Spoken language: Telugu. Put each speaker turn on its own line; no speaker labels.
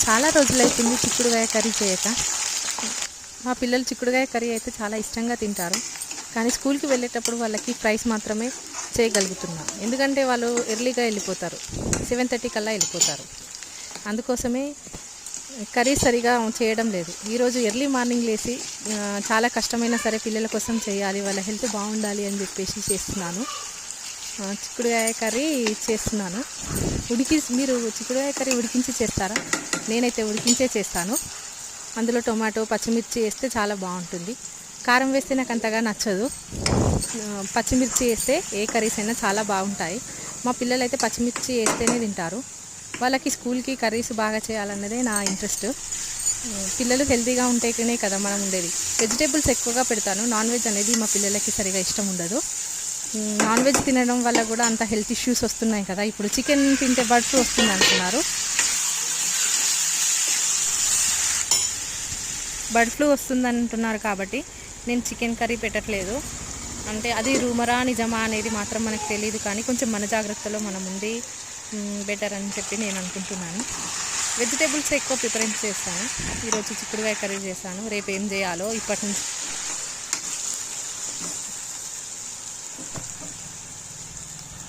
చాలా రోజులైతుంది చిక్కుడుకాయ కర్రీ చేయక. మా పిల్లలు చిక్కుడుకాయ కర్రీ అయితే చాలా ఇష్టంగా తింటారు. కానీ స్కూల్కి వెళ్ళేటప్పుడు వాళ్ళకి ఫ్రైస్ మాత్రమే చేయగలుగుతున్నాను. ఎందుకంటే వాళ్ళు ఎర్లీగా వెళ్ళిపోతారు, 7:30 కల్లా వెళ్ళిపోతారు. అందుకోసమే కర్రీ సరిగా చేయడం లేదు. ఈరోజు ఎర్లీ మార్నింగ్ లేచి చాలా కష్టమైనా సరే పిల్లల కోసం చేయాలి, వాళ్ళ హెల్త్ బాగుండాలి అని చెప్పేసి చేస్తున్నాను. చిక్కుడుకాయ కర్రీ చేస్తున్నాను. మీరు చిక్కుడుకాయ కర్రీ ఉడికించి చేస్తారా? నేనైతే ఉడికించే చేస్తాను. అందులో టొమాటో, పచ్చిమిర్చి వేస్తే చాలా బాగుంటుంది. కారం వేస్తే నాకు అంతగా నచ్చదు. పచ్చిమిర్చి వేస్తే ఏ కర్రీస్ అయినా చాలా బాగుంటాయి. మా పిల్లలు అయితే పచ్చిమిర్చి వేస్తేనే తింటారు. వాళ్ళకి స్కూల్కి కర్రీస్ బాగా చేయాలన్నదే నా ఇంట్రెస్ట్. పిల్లలు హెల్తీగా ఉంటేనే కదా మనం ఉండేది. వెజిటేబుల్స్ ఎక్కువగా పెడతాను. నాన్ వెజ్ అనేది మా పిల్లలకి సరిగా ఇష్టం ఉండదు. నాన్ వెజ్ తినడం వల్ల కూడా అంత హెల్త్ ఇష్యూస్ వస్తున్నాయి కదా. ఇప్పుడు చికెన్ తింటే బర్డ్ ఫ్లూ వస్తుంది అంటున్నారు. బర్డ్ ఫ్లూ వస్తుంది అంటున్నారు కాబట్టి నేను చికెన్ కర్రీ పెట్టట్లేదు. అంటే అది రూమరా నిజమా అనేది మాత్రం మనకు తెలియదు, కానీ కొంచెం మన జాగ్రత్తలో మనం ఉండి బెటర్ అని చెప్పి నేను అనుకుంటున్నాను. వెజిటేబుల్స్ ఎక్కువ ప్రిఫరెన్స్ చేస్తాను. ఈరోజు చిక్కుడుకాయ కర్రీ చేశాను. రేపు ఏం చేయాలో ఇప్పటి నుంచి